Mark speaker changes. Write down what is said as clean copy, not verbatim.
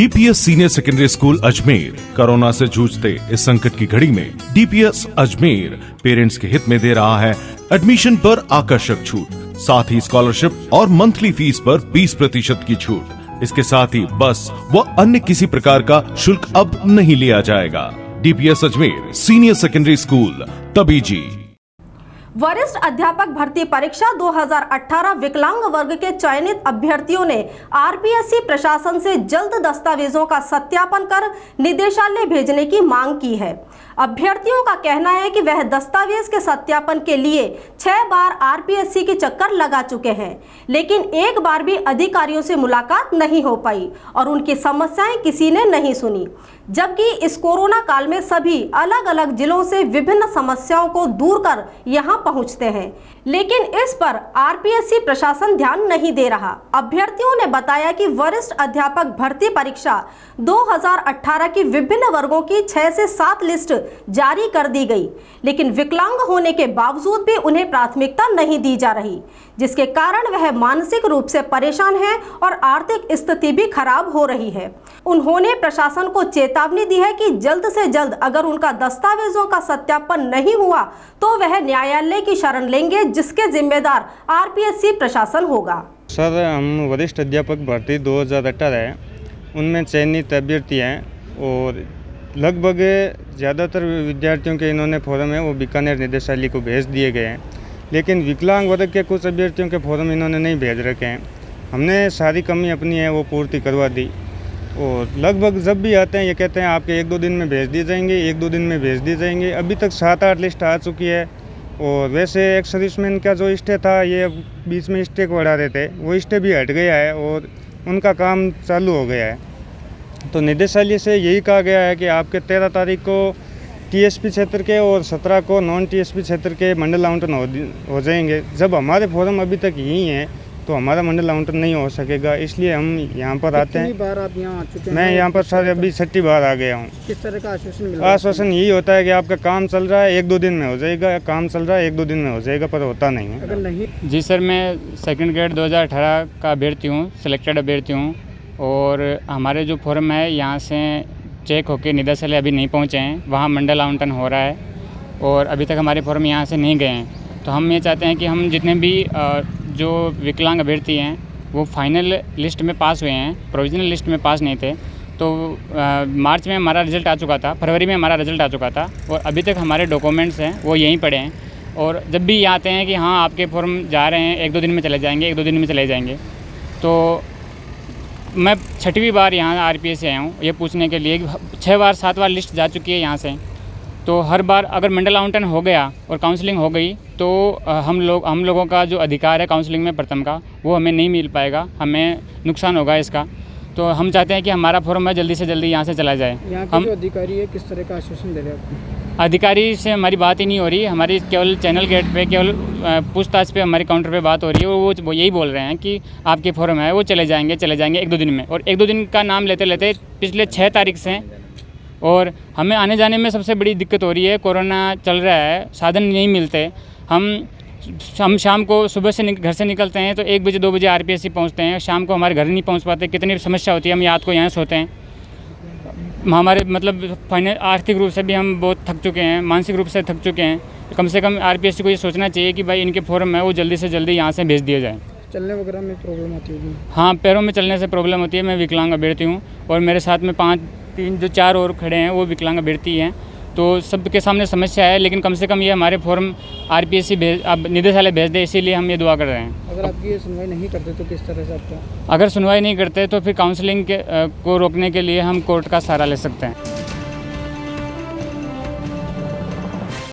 Speaker 1: DPS senior secondary school Ajmer corona से जूझते इस संकट की घड़ी में डीपीएस अजमेर पेरेंट्स के हित में दे रहा है एडमिशन पर आकर्षक छूट, साथ ही स्कॉलरशिप और मंथली फीस पर 20% की छूट। इसके साथ ही बस व अन्य किसी प्रकार का शुल्क अब नहीं लिया जाएगा। DPS Ajmer senior secondary school Tabiji.
Speaker 2: वरिष्ठ अध्यापक भर्ती परीक्षा 2018 विकलांग वर्ग के चयनित अभ्यर्थियों ने आरपीएससी प्रशासन से जल्द दस्तावेजों का सत्यापन कर निदेशालय भेजने की मांग की है। अभ्यर्थियों का कहना है कि वह दस्तावेज के सत्यापन के लिए 6 बार आरपीएससी के चक्कर लगा चुके हैं, लेकिन एक बार भी अधिकारियों से मुलाकात नहीं हो पाई और उनकी समस्याएं किसी ने नहीं सुनी। जबकि इस कोरोना काल में सभी अलग अलग जिलों से विभिन्न समस्याओं को दूर कर यहां पहुंचते हैं, लेकिन इस पर आरपीएससी प्रशासन ध्यान नहीं दे रहा। अभ्यर्थियों ने बताया कि वरिष्ठ अध्यापक भर्ती परीक्षा 2018 की विभिन्न वर्गों की 6 से 7 लिस्ट जारी कर दी गई, लेकिन विकलांग होने के बावजूद भी उन्हें प्राथमिकता नहीं दी जा रही, जिसके कारण वह मानसिक रूप से परेशान हैं और आर्थिक स्थिति भी खराब हो रही है। उन्होंने प्रशासन को चेतावनी दी है कि जल्द से जल्द अगर उनका दस्तावेजों का सत्यापन नहीं हुआ तो वह न्यायालय की शरण लेंगे, जिसके जिम्मेदार आरपीएससी प्रशासन होगा।
Speaker 3: सर, हम वरिष्ठ अध्यापक भर्ती 2018 है, उनमें चयनित अभ्यर्थी हैं और लगभग ज़्यादातर विद्यार्थियों के इन्होंने फॉर्म है वो बीकानेर निदेशालय को भेज दिए गए हैं, लेकिन विकलांग वर्ग के कुछ अभ्यर्थियों के फॉर्म इन्होंने नहीं भेज रखे हैं। हमने सारी कमी अपनी है वो पूर्ति करवा दी और लगभग जब भी आते हैं ये कहते हैं आपके 1-2 दिन में भेज दी जाएंगे, 1-2 दिन में भेज दी जाएंगे। अभी तक 7-8 लिस्ट आ चुकी है और वैसे एक सर्विसमैन का जो स्टे था ये बीच में स्टे को बढ़ा रहे थे, वो स्टे भी हट गया है और उनका काम चालू हो गया है। तो निदेशालय से यही कहा गया है कि आपके 13 तारीख को टीएसपी क्षेत्र के और 17 को नॉन टीएसपी क्षेत्र के मंडल आवंटन हो जाएंगे। जब हमारे फॉर्म अभी तक यही हैं तो हमारा मंडल आवंटन नहीं हो सकेगा, इसलिए हम यहाँ पर आते हैं।
Speaker 4: कितनी बार आप यहाँ आ चुके हैं?
Speaker 3: मैं यहाँ पर सर अभी 6ठी बार आ गया हूँ।
Speaker 4: किस तरह का आश्वासन मिला?
Speaker 3: आश्वासन यही होता है कि आपका काम चल रहा है 1-2 दिन में हो जाएगा, काम चल रहा है 1-2 दिन में हो जाएगा, पर होता नहीं है।
Speaker 4: अगर नहीं
Speaker 5: जी सर, मैं सेकंड ग्रेड 2018 का अभ्यर्थी हूँ, सिलेक्टेड अभ्यर्थी हूँ और हमारे जो फॉर्म है यहाँ से चेक होकर निदेशालय अभी नहीं पहुँचे हैं, वहाँ मंडल आवंटन हो रहा है और अभी तक हमारे फॉर्म यहाँ से नहीं गए हैं। तो हम ये चाहते हैं कि हम जितने भी जो विकलांग अभ्यर्थी हैं वो फाइनल लिस्ट में पास हुए हैं, प्रोविजनल लिस्ट में पास नहीं थे। तो मार्च में हमारा रिज़ल्ट आ चुका था, फरवरी में हमारा रिज़ल्ट आ चुका था और अभी तक हमारे डॉक्यूमेंट्स हैं वो यहीं पड़े हैं। और जब भी ये आते हैं कि हाँ आपके फॉर्म जा रहे हैं, 1-2 दिन में चले जाएंगे, 1-2 दिन में चले जाएंगे, तो मैं 6वीं बार यहाँ आरपीएस से आया हूँ ये पूछने के लिए। 6 बार 7 बार लिस्ट जा चुकी है यहाँ से, तो हर बार अगर मंडल आवंटन हो गया और काउंसलिंग हो गई तो हम लोगों का जो अधिकार है काउंसलिंग में प्रथम का वो हमें नहीं मिल पाएगा, हमें नुकसान होगा इसका। तो हम चाहते हैं कि हमारा फॉर्म है जल्दी से जल्दी यहाँ से चला जाए।
Speaker 4: यहाँ के जो अधिकारी है किस तरह का आश्वासन दे रहे हैं?
Speaker 5: अधिकारी से हमारी बात ही नहीं हो रही, हमारी केवल चैनल गेट पे केवल पूछताछ पे हमारे काउंटर पे बात हो रही है। वो यही बोल रहे हैं कि आपके फॉर्म है वो चले जाएंगे 1-2 दिन में, और 1-2 दिन का नाम लेते लेते पिछले 6 तारीख से और हमें आने जाने में सबसे बड़ी दिक्कत हो रही है। कोरोना चल रहा है, साधन नहीं मिलते। हम शाम को सुबह से घर से निकलते हैं तो 1 बजे 2 बजे आरपीएससी पहुंचते हैं, शाम को हमारे घर नहीं पहुंच पाते। कितनी समस्या होती है, हम रात को यहाँ सोते हैं। हमारे मतलब आर्थिक रूप से भी हम बहुत थक चुके हैं, मानसिक रूप से थक चुके हैं। कम से कम आरपीएससी को ये सोचना चाहिए कि भाई इनके फॉर्म है वो जल्दी से जल्दी यहाँ से भेज दिया जाए।
Speaker 4: चलने वगैरह में प्रॉब्लम होती होगी?
Speaker 5: हाँ, पैरों में चलने से प्रॉब्लम होती है। मैं विकलांग अभ्यर्थी हूँ और मेरे साथ में 4 और खड़े हैं वो विकलांग अभ्यर्थी हैं, तो सबके सामने समस्या है। लेकिन कम से कम ये हमारे फॉर्म आरपीएससी अब निदेशालय भेज दे, इसीलिए हम ये दुआ कर रहे हैं।
Speaker 4: अगर आपकी ये सुनवाई नहीं करते तो किस तरह से आपका?
Speaker 5: अगर सुनवाई नहीं करते तो फिर काउंसलिंग को रोकने के लिए हम कोर्ट का सहारा ले सकते हैं।